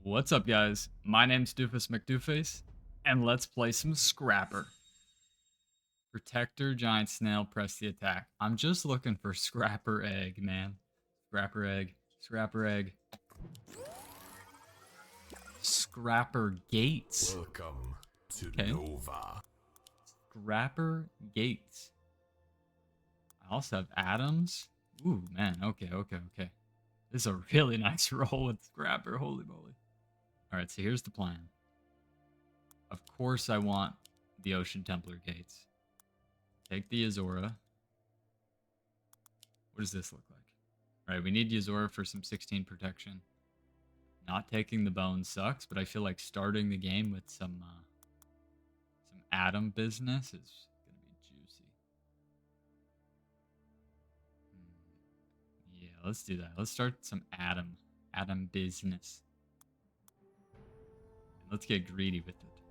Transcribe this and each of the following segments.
What's up, guys? My name's Doofus Mcdooface, and let's play some Scrapper. Protector, giant snail, press the attack. I'm just looking for Scrapper egg, man. Scrapper egg, Scrapper egg. Scrapper gates. Welcome to Okay. Nova. Scrapper gates. I also have atoms. Ooh, man. Okay. This is a really nice roll with Scrapper. Holy moly. Alright, so here's the plan. Of course I want the Ocean Templar gates. Take the Azora. What does this look like? Alright, we need Azora for some 16 protection. Not taking the bones sucks, but I feel like starting the game with some atom business is gonna be juicy. Yeah, let's do that. Let's start some atom business. Let's get greedy with it.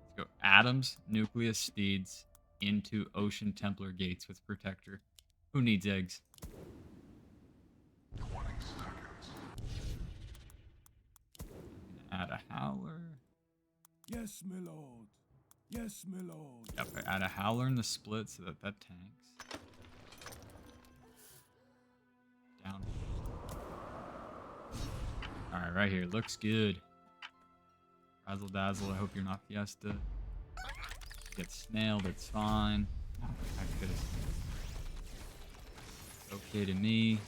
Let's go atoms, nucleus, steeds, into Ocean Templar gates with protector. Who needs eggs? 20 seconds. Add a howler. Yes, my lord. Yes, my lord. Yep, I add a howler in the split so that tanks. Down. Alright, right here. Looks good. Razzle dazzle, I hope you're not Fiesta. Get snailed, it's fine. Oh, I could've. Okay to me.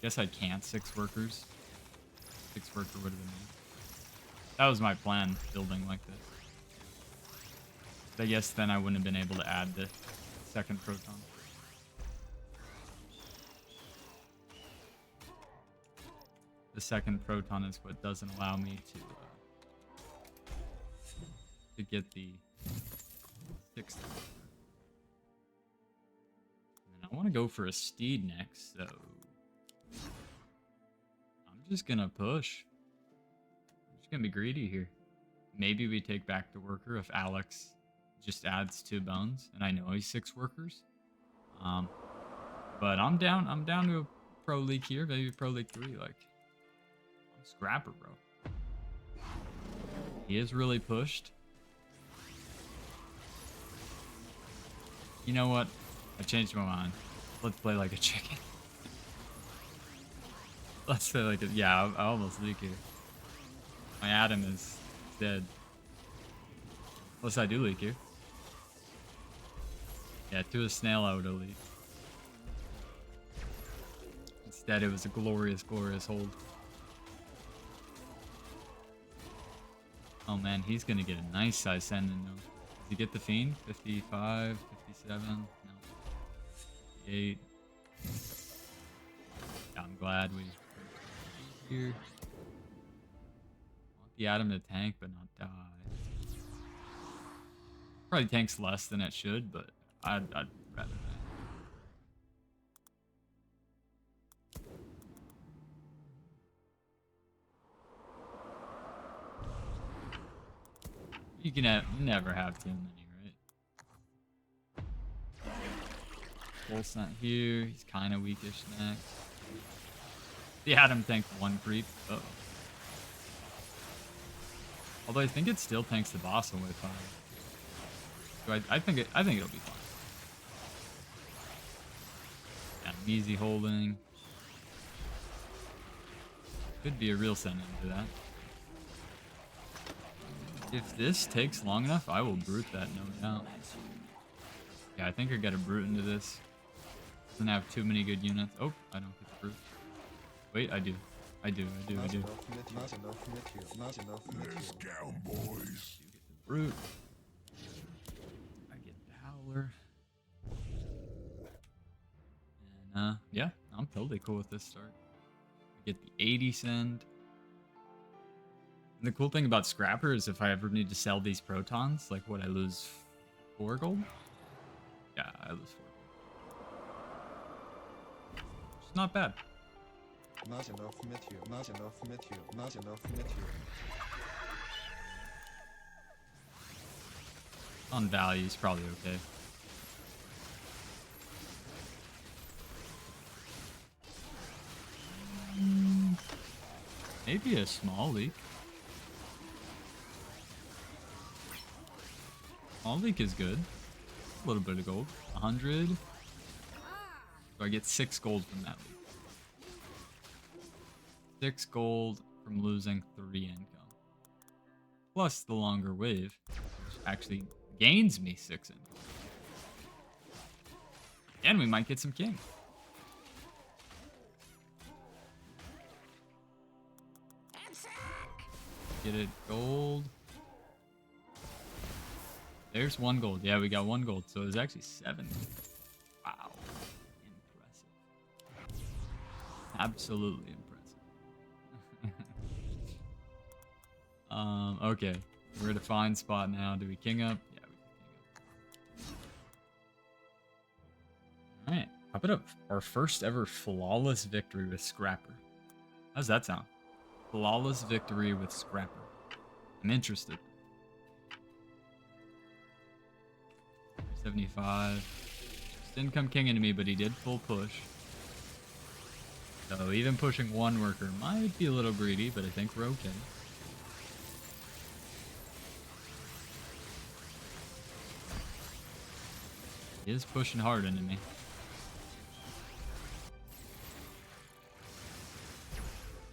Guess I can't 6 workers. 6 worker would have been me. That was my plan, building like this. But I guess then I wouldn't have been able to add the second proton. The second proton is what doesn't allow me to get the 6th. And I want to go for a steed next, so I'm just gonna push. I'm just gonna be greedy here. Maybe we take back the worker if Alex just adds 2 bones, and I know he's 6 workers. But I'm down to a pro league here, maybe pro league 3. Like, I'm Scrapper, bro. He is really pushed. You know what? I changed my mind. Let's play like a chicken. Let's play like a... Yeah, I almost leak here. My atom is dead. Unless I do leak here. Yeah, to a snail I would have leaked. Instead, it was a glorious, glorious hold. Oh man, he's gonna get a nice size sending though. Does he get the fiend? 55, 57, no. 58. Yeah, I'm glad we here. Want the atom to tank, but not die. Probably tanks less than it should, but I'd rather that. You can never have too many, right? Pulse not here. He's kind of weakish next. The Atom tanked 1 creep. Uh oh. Although I think it still tanks the boss away fine. So I think it'll be fine. Yeah, easy holding. Could be a real send into that. If this takes long enough, I will brute that, no doubt. Yeah, I think I got to brute into this. Doesn't have too many good units. Oh, I don't get the brute. Wait, I do. I do. Let's go, boys. Get the brute. I get the howler. And yeah, I'm totally cool with this start. Get the 80 send. And the cool thing about Scrapper is if I ever need to sell these protons, like what, I lose 4 gold? Yeah, I lose 4 gold. It's not bad. On value, it's probably okay. Maybe a small leak. Small leak is good. A little bit of gold. 100. So I get 6 gold from that leak. 6 gold from losing 3 income. Plus the longer wave, which actually gains me 6 income. And we might get some king. Get it, gold. There's 1 gold. Yeah, we got 1 gold. So there's actually 7. Wow. Impressive. Absolutely impressive. Okay. We're at a fine spot now. Do we king up? Yeah, we can king up. Alright. How about our first ever flawless victory with Scrapper? How's that sound? Flawless victory with Scrapper. I'm interested. 75. Just didn't come king into me, but he did full push. So even pushing 1 worker might be a little greedy, but I think we're okay. He is pushing hard into me.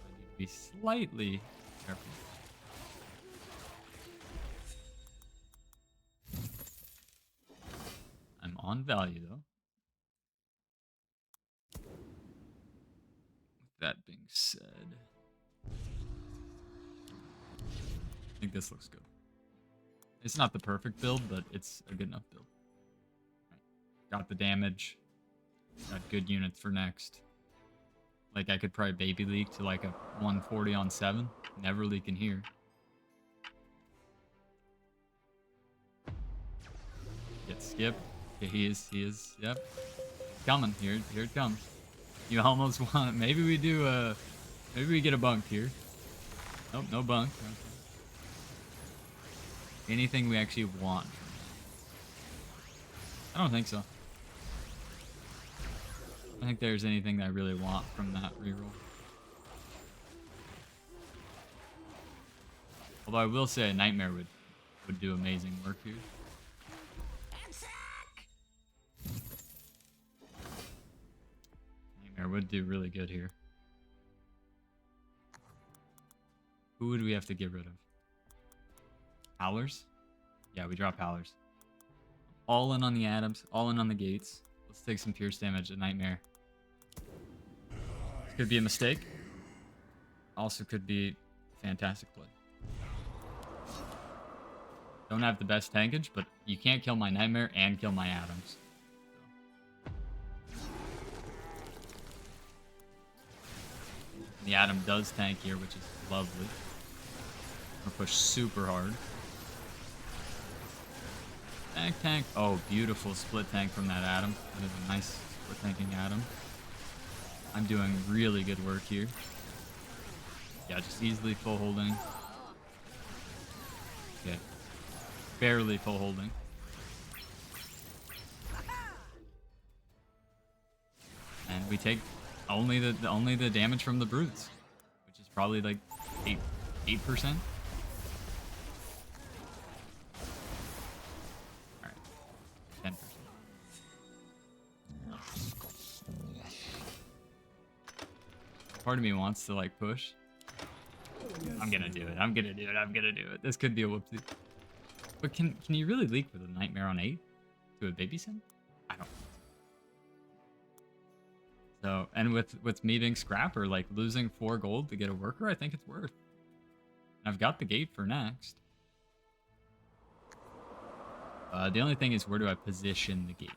I need to be slightly careful. I'm on value though. With that being said, I think this looks good. It's not the perfect build, but it's a good enough build. Got the damage. Got good units for next. Like, I could probably baby leak to like a 140 on 7. Never leak in here. Get skip. Okay, he is, yep. Coming, here it comes. You almost want it. Maybe we do, maybe we get a bunk here. Nope, no bunk. Okay. Anything we actually want. I don't think so. I don't think there's anything that I really want from that reroll. Although I will say a Nightmare would do amazing work here. Nightmare would do really good here. Who would we have to get rid of? Howlers? Yeah, we drop Howlers. All in on the Adams, all in on the Gates. Let's take some pierce damage at Nightmare. Could be a mistake. Also could be fantastic play. Don't have the best tankage, but you can't kill my Nightmare and kill my Adams. So. The Adam does tank here, which is lovely. I'm gonna push super hard. Tank. Oh, beautiful split tank from that Adam. That is a nice split tanking Adam. I'm doing really good work here. Yeah, just easily full holding. Okay. Barely full holding. And we take only the damage from the brutes, which is probably like 8%. Alright. 10%. Part of me wants to like push. I'm gonna do it. This could be a whoopsie. But can you really leak with a Nightmare on 8 to a baby sim? I don't. So, and with me being Scrapper, like losing 4 gold to get a worker, I think it's worth. And I've got the gate for next. The only thing is, where do I position the gate?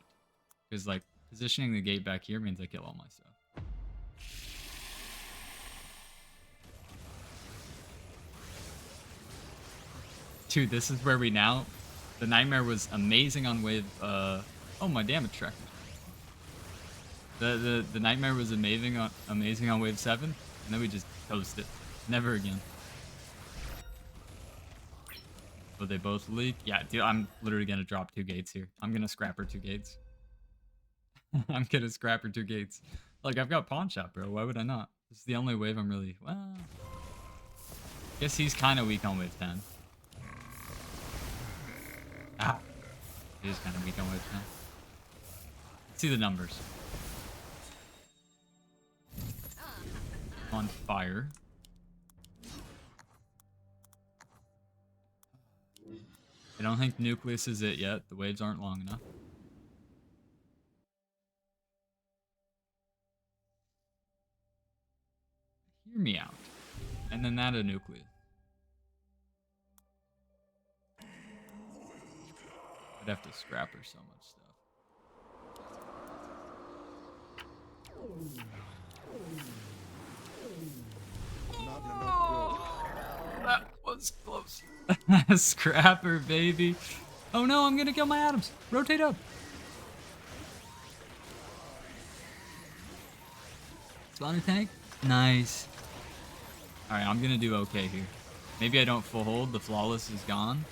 Because like positioning the gate back here means I kill all my stuff. Dude, this is where we now... The Nightmare was amazing on wave... oh, my damage tracker. The Nightmare was amazing on wave 7, and then we just toast it. Never again. But they both leak? Yeah, dude, I'm literally gonna drop 2 gates here. I'm gonna Scrapper 2 gates. I'm gonna Scrapper 2 gates. Like, I've got Pawn Shop, bro. Why would I not? This is the only wave I'm really... Well... Guess he's kind of weak on wave 10. Ah, he is kind of weak on wave 10. Let's see the numbers. On fire. I don't think Nucleus is it yet. The waves aren't long enough. Hear me out. And then that a Nucleus. I'd have to scrap her so much stuff. That was close. Scrapper, baby. Oh no, I'm gonna kill my atoms. Rotate up. Spawner tank. Nice. Alright, I'm gonna do okay here. Maybe I don't full hold. The flawless is gone.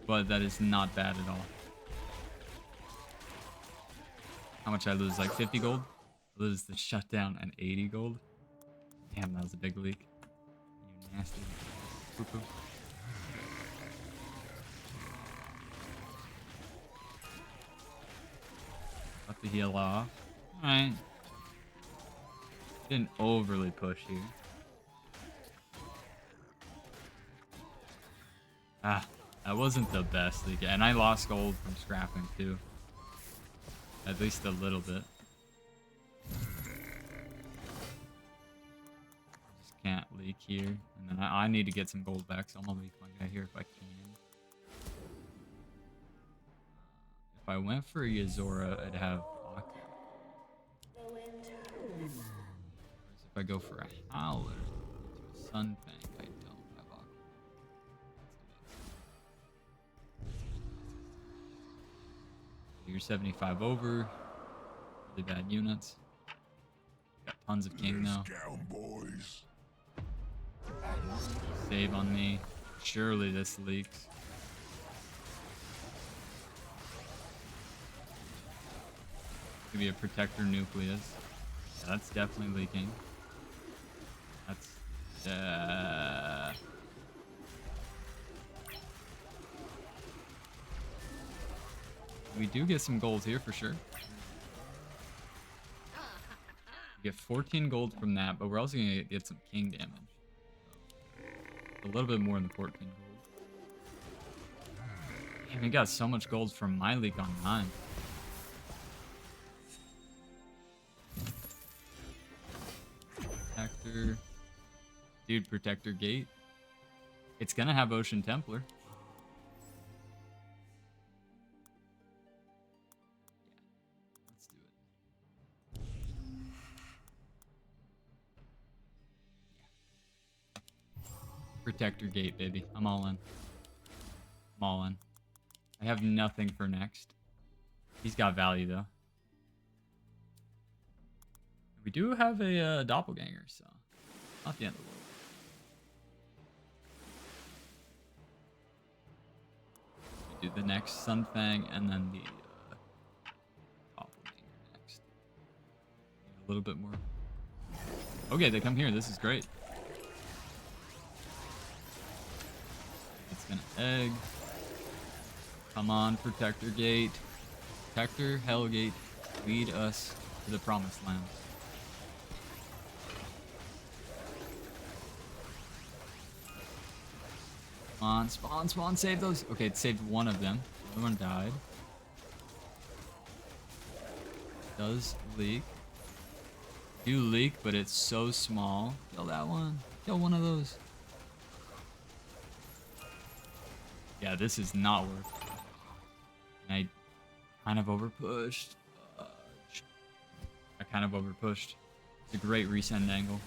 But that is not bad at all. How much I lose? Like 50 gold? I lose the shutdown and 80 gold. Damn, that was a big leak. You nasty poo-poo. Let the heal off. Alright. Didn't overly push here. Ah, that wasn't the best leak. And I lost gold from scrapping too. At least a little bit. Can't leak here, and then I need to get some gold back, so I'm gonna leak my guy here if I can. If I went for a Yazora, I'd have Aqua. Whereas if I go for a Howler into a Sunfang, I don't have Aqua. You're 75 over. Really bad units. Got tons of King now. Boys. Save on me. Surely this leaks. Could be a protector nucleus. Yeah, that's definitely leaking. That's we do get some gold here for sure. We get 14 gold from that, but we're also gonna get some king damage. A little bit more than 14 gold. Damn, we got so much gold from my leak on 9. Protector. Dude, Protector Gate. It's gonna have Ocean Templar. Yeah, let's do it. Protector Gate, baby. I'm all in. I'm all in. I have nothing for next. He's got value, though. We do have a doppelganger, so not the end of the world. We do the next Sunfang and then the doppelganger next. Need a little bit more. Okay, they come here. This is great. It's gonna egg. Come on, Protector Gate. Protector, Hellgate, lead us to the promised land. Come on, spawn, spawn, save those. Okay, it saved one of them. The other one died. Does leak. Do leak, but it's so small. Kill that one. Kill one of those. Yeah, this is not worth it. And I kind of overpushed. I kind of overpushed. It's a great resend angle.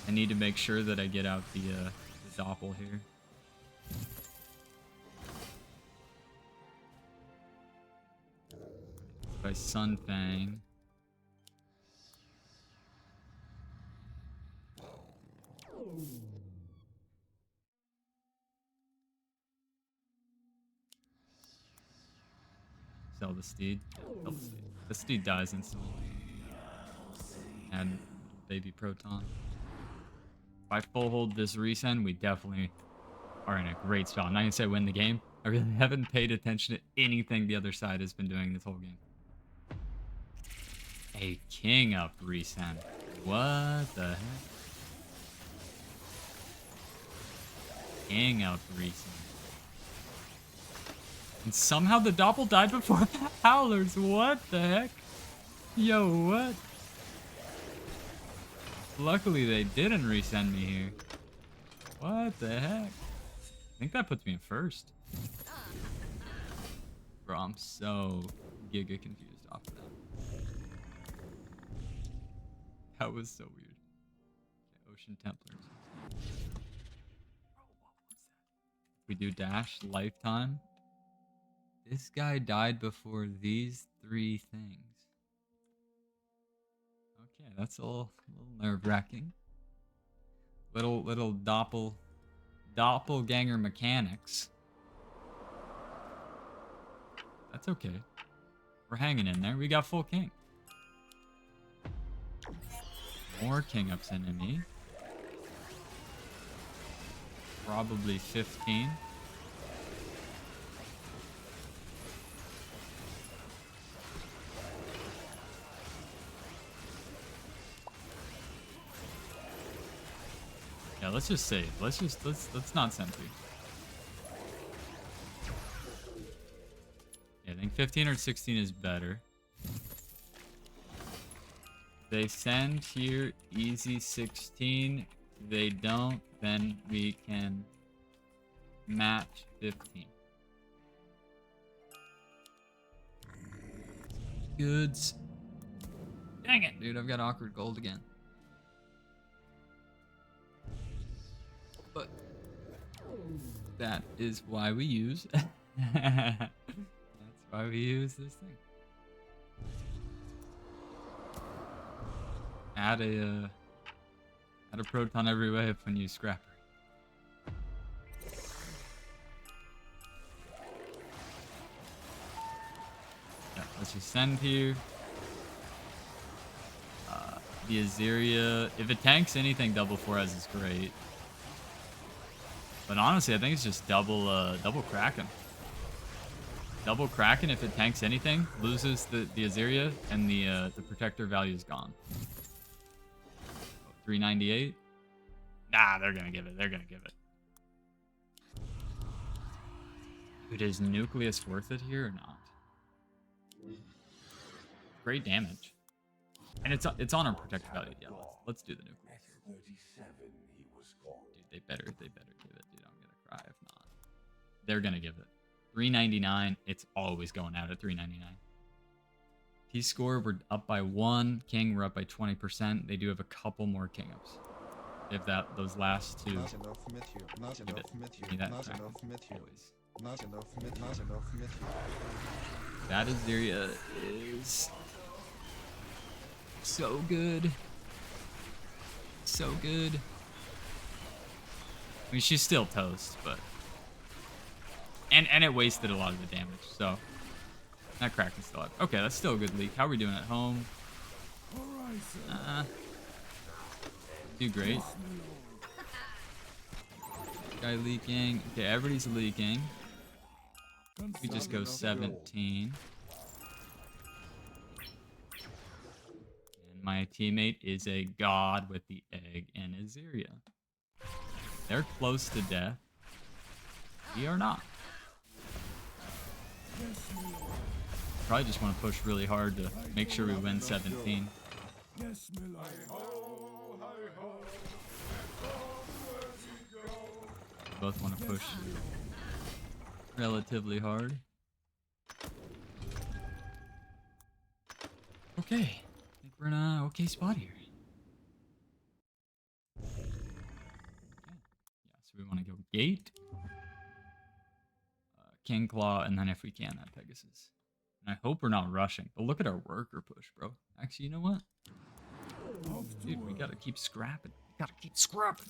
I need to make sure that I get out the doppel here. By Sunfang. Sell the steed. Sell the steed. The steed dies instantly. And baby proton. If I full hold this resend, we definitely are in a great spot. I'm not gonna say win the game. I really haven't paid attention to anything the other side has been doing this whole game. A king up resend. What the heck? King up resend. And somehow the Doppel died before the Howlers. What the heck? Yo, what? Luckily they didn't resend me here. What the heck? I think that puts me in first. Bro, I'm so giga confused off of that. That was so weird. Okay, Ocean Templars. Bro, what was that? We do dash lifetime. This guy died before these 3 things. Okay, that's a little nerve-wracking. Little doppelganger mechanics. That's okay. We're hanging in there. We got full king. More king ups enemy. Probably 15. Yeah, let's just save. Let's not sentry. Yeah, I think 15 or 16 is better. They send here easy 16. If they don't, then we can match 15. Goods. Dang it, dude, I've got awkward gold again. But that is why we use that's why we use this thing. Add a proton every wave when you scrapper. Yeah, let's just send here. The Azeria, if it tanks anything, double 4S is great. But honestly, I think it's just double Kraken. Double Kraken, if it tanks anything, loses the Azeria, and the protector value is gone. 398? Nah, they're gonna give it. They're gonna give it. Dude, is Nucleus worth it here or not? Great damage. And it's on our protector value. Yeah, let's do the Nucleus. Dude, they better give it, dude. I'm gonna cry if not. They're gonna give it. 399. It's always going out at 399. T-score, we're up by 1. King, we're up by 20%. They do have a couple more king ups. If those last 2. Give it. Give me that always. That Azeria is so good. So good. I mean, she's still toast, but... And it wasted a lot of the damage, so... That Kraken's still up. Okay, that's still a good leak. How are we doing at home? Do great. Guy leaking. Okay, everybody's leaking. We just go 17. And my teammate is a god with the egg and Azeria. They're close to death. We are not. Probably just want to push really hard to make sure we win 17. Yes, my lord. We both want to push relatively hard. Okay, I think we're in a okay spot here. Okay. Yeah, so we want to go gate, King Claw, and then if we can, that Pegasus. And I hope we're not rushing. But look at our worker push, bro. Actually, you know what? Dude, we gotta keep scrapping. We gotta keep scrapping.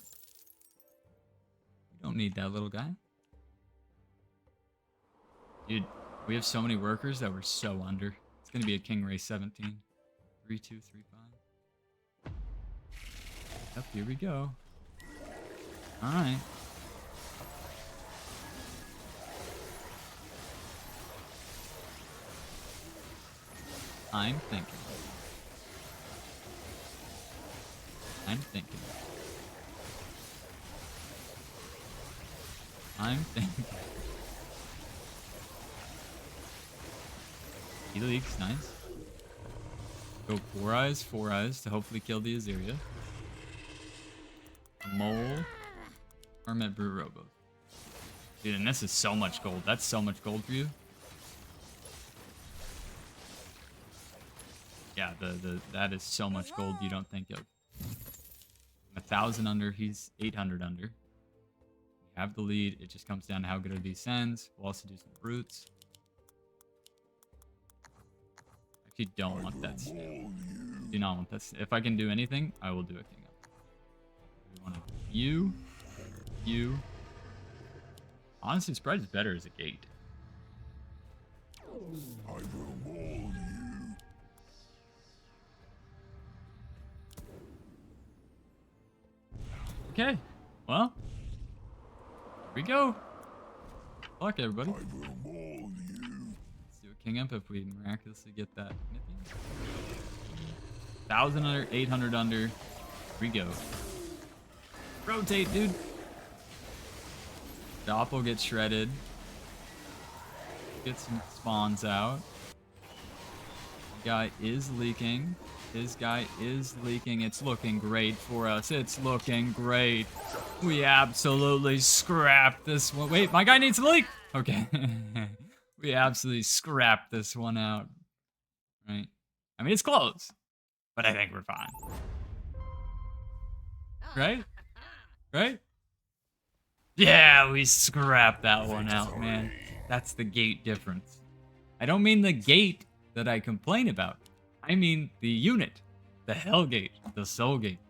We don't need that little guy. Dude, we have so many workers that we're so under. It's gonna be a King race 17. 3-2, 3-5. Yep, here we go. Alright. I'm thinking. I'm thinking. I'm thinking. He leaks, nice. Go 4 eyes to hopefully kill the Azeria. A mole. Hermit Brew Robo. Dude, and this is so much gold. That's so much gold for you. Yeah, that is so much gold you don't think of. I'm 1,000 under, he's 800 under. We have the lead. It just comes down to how good are these sends. We'll also do some brutes. Actually, don't want that. Do not want this. If I can do anything, I will do a king up. We want you. Honestly, spread is better as a gate. I will maul you. Okay, well, here we go. Luck, everybody. I will maul you. Let's do a king up if we miraculously get that. 1,000 under, 800 under. Here we go. Rotate, dude. Doppel gets shredded. Get some spawns out. The guy is leaking. His guy is leaking. It's looking great for us. It's looking great. We absolutely scrapped this one. Wait, my guy needs to leak. Okay. We absolutely scrapped this one out. Right? I mean, it's close, but I think we're fine. Right? Right? Yeah, we scrapped that one out, man. That's the gate difference. I don't mean the gate that I complain about. I mean the unit. The Hell Gate. The Soul Gate.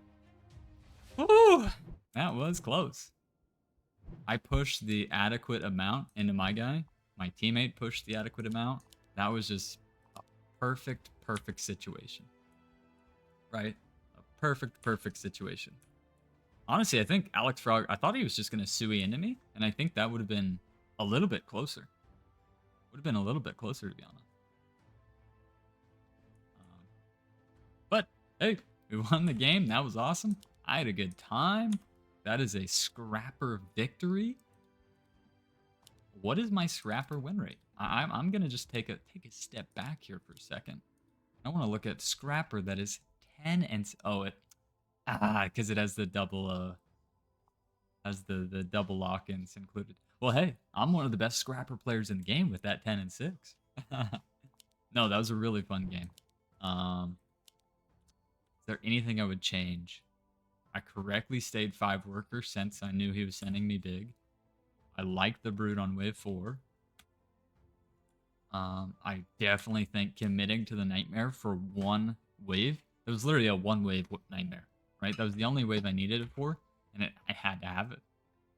Woo! That was close. I pushed the adequate amount into my guy. My teammate pushed the adequate amount. That was just a perfect situation. Right? A perfect situation. Honestly, I think Alex Frog, I thought he was just going to Sui into me, and I think that would have been a little bit closer. Would have been a little bit closer, to be honest. But, hey, we won the game. That was awesome. I had a good time. That is a Scrapper victory. What is my Scrapper win rate? I'm going to just take a step back here for a second. I want to look at Scrapper that is 10 and... Oh, because it has the double, the double lock-ins included. Well, hey, I'm one of the best Scrapper players in the game with that 10 and 6. No, that was a really fun game. Is there anything I would change? I correctly stayed 5 workers since I knew he was sending me big. I liked the Brood on wave 4. I definitely think committing to the Nightmare for 1 wave. It was literally a 1 wave Nightmare, right? That was the only wave I needed it for, and I had to have it.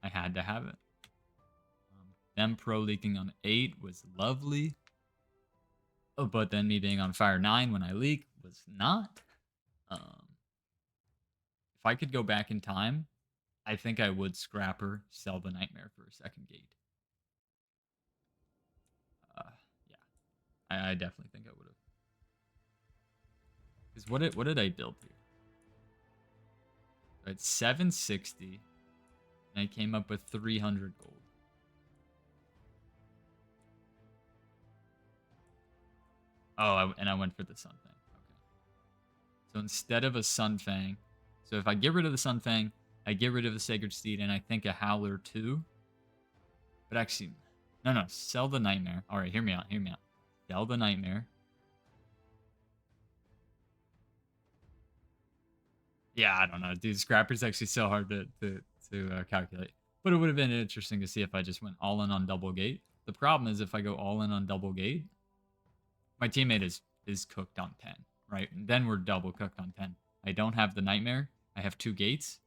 I had to have it. Them pro leaking on 8 was lovely. Oh, but then me being on fire 9 when I leak was not. If I could go back in time, I think I would Scrapper, sell the Nightmare for a second gate. Yeah, I definitely think I would have. Because what did I build here? I had 760, and I came up with 300 gold. Oh, and I went for the Sun Fang. Okay. So instead of a Sun Fang, so if I get rid of the Sun Fang, I get rid of the Sacred Steed, and I think a Howler too. But actually, no, sell the Nightmare. All right, hear me out. Sell the Nightmare. Yeah, I don't know, dude. Scrapper's actually so hard to calculate. But it would have been interesting to see if I just went all in on double gate. The problem is if I go all in on double gate, my teammate is cooked on 10, right? And then we're double cooked on 10. I don't have the Nightmare. I have 2 gates,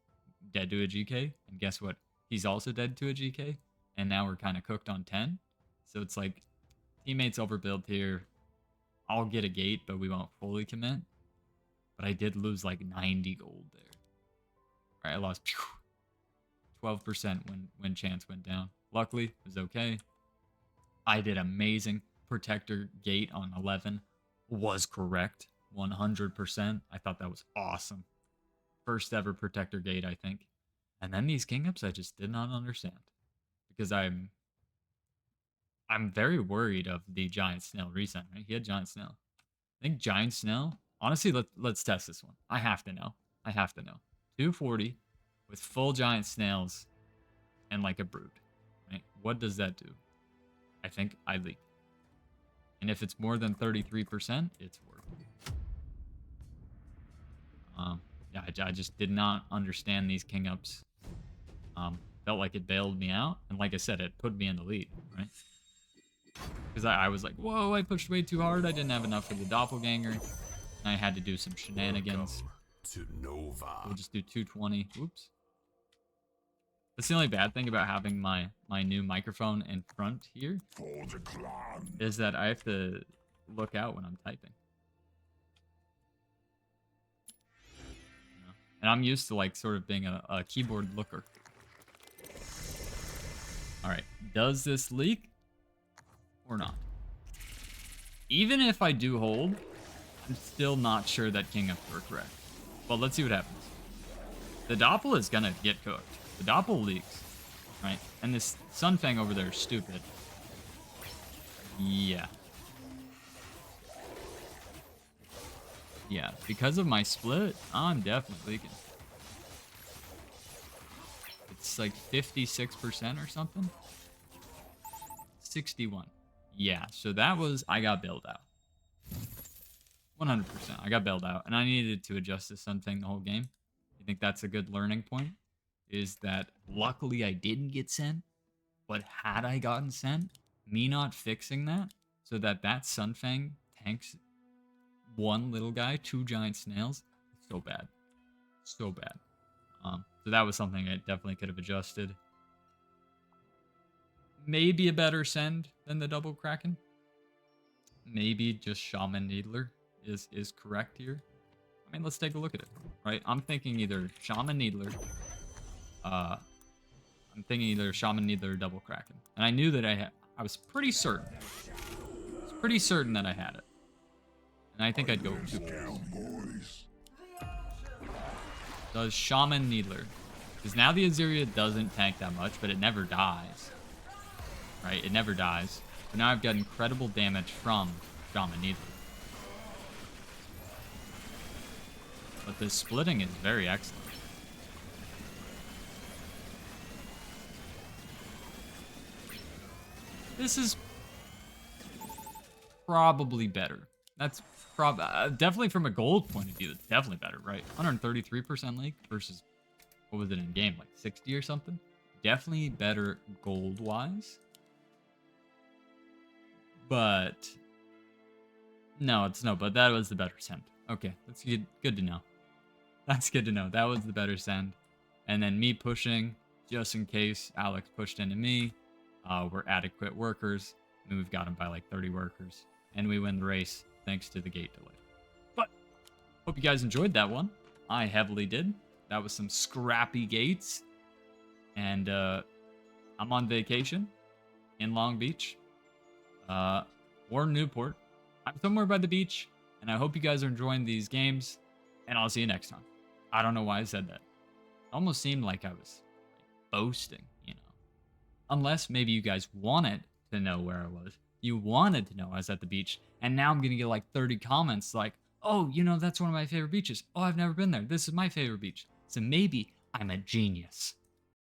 dead to a GK. And guess what? He's also dead to a GK. And now we're kind of cooked on 10. So it's like, teammates overbuild here. I'll get a gate, but we won't fully commit. But I did lose like 90 gold there. All right, I lost 12% when chance went down. Luckily, it was okay. I did amazing. Protector gate on 11 was correct. 100%. I thought that was awesome. First ever protector gate, I think. And then these king ups I just did not understand. Because I'm very worried of the giant snail reset, right? He had giant snail. I think giant snail. Honestly, let's test this one. I have to know. I have to know. 240 with full giant snails and like a brood. Right? What does that do? I think I leak. And if it's more than 33%, it's worth it. Yeah, I just did not understand these king ups. Felt like it bailed me out, and like I said, it put me in the lead, right? Because I was like, whoa, I pushed way too hard. I didn't have enough for the doppelganger, and I had to do some shenanigans. To Nova. We'll just do 220. Oops. That's the only bad thing about having my new microphone in front here, For the clan. is that I have to look out when I'm typing. You know? And I'm used to like sort of being a keyboard looker. All right, does this leak or not? Even if I do hold, I'm still not sure that king ups were correct. Well, let's see what happens. The doppel is gonna get cooked. The doppel leaks, right? And this Sunfang over there is stupid. Yeah. Yeah, because of my split, I'm definitely leaking. It's like 56% or something. 61. Yeah, so that was, I got bailed out. 100%, I got bailed out. And I needed to adjust this Sunfang the whole game. I think that's a good learning point. Is that luckily I didn't get sent. But had I gotten sent, me not fixing that, so that Sunfang tanks one little guy, 2 giant snails, so bad. So bad. So that was something I definitely could have adjusted. Maybe a better send than the double Kraken. Maybe just Shaman Needler is correct here. I mean, let's take a look at it, right? I'm thinking either Shaman Needler, or double Kraken. And I knew that I was pretty certain. I was pretty certain that I had it. And I think I'd go with 2. Boys. Does Shaman Needler. Because now the Azuria doesn't tank that much, but it never dies. Right? It never dies. But now I've got incredible damage from Shaman Needler. But the splitting is very excellent. This is probably better. That's definitely from a gold point of view, it's definitely better, right? 133% leak versus, what was it in game, like 60 or something? Definitely better gold-wise. But, no, but that was the better send. Okay, that's good to know. That's good to know. That was the better send. And then me pushing, just in case Alex pushed into me. We're adequate workers. And we've got him by like 30 workers. And we win the race thanks to the gate delay. But, hope you guys enjoyed that one. I heavily did. That was some scrappy gates. And I'm on vacation in Long Beach. Or Newport. I'm somewhere by the beach. And I hope you guys are enjoying these games. And I'll see you next time. I don't know why I said that. It almost seemed like I was boasting, you know. Unless maybe you guys wanted to know where I was. You wanted to know I was at the beach. And now I'm going to get like 30 comments like, oh, you know, that's one of my favorite beaches. Oh, I've never been there. This is my favorite beach. So maybe I'm a genius.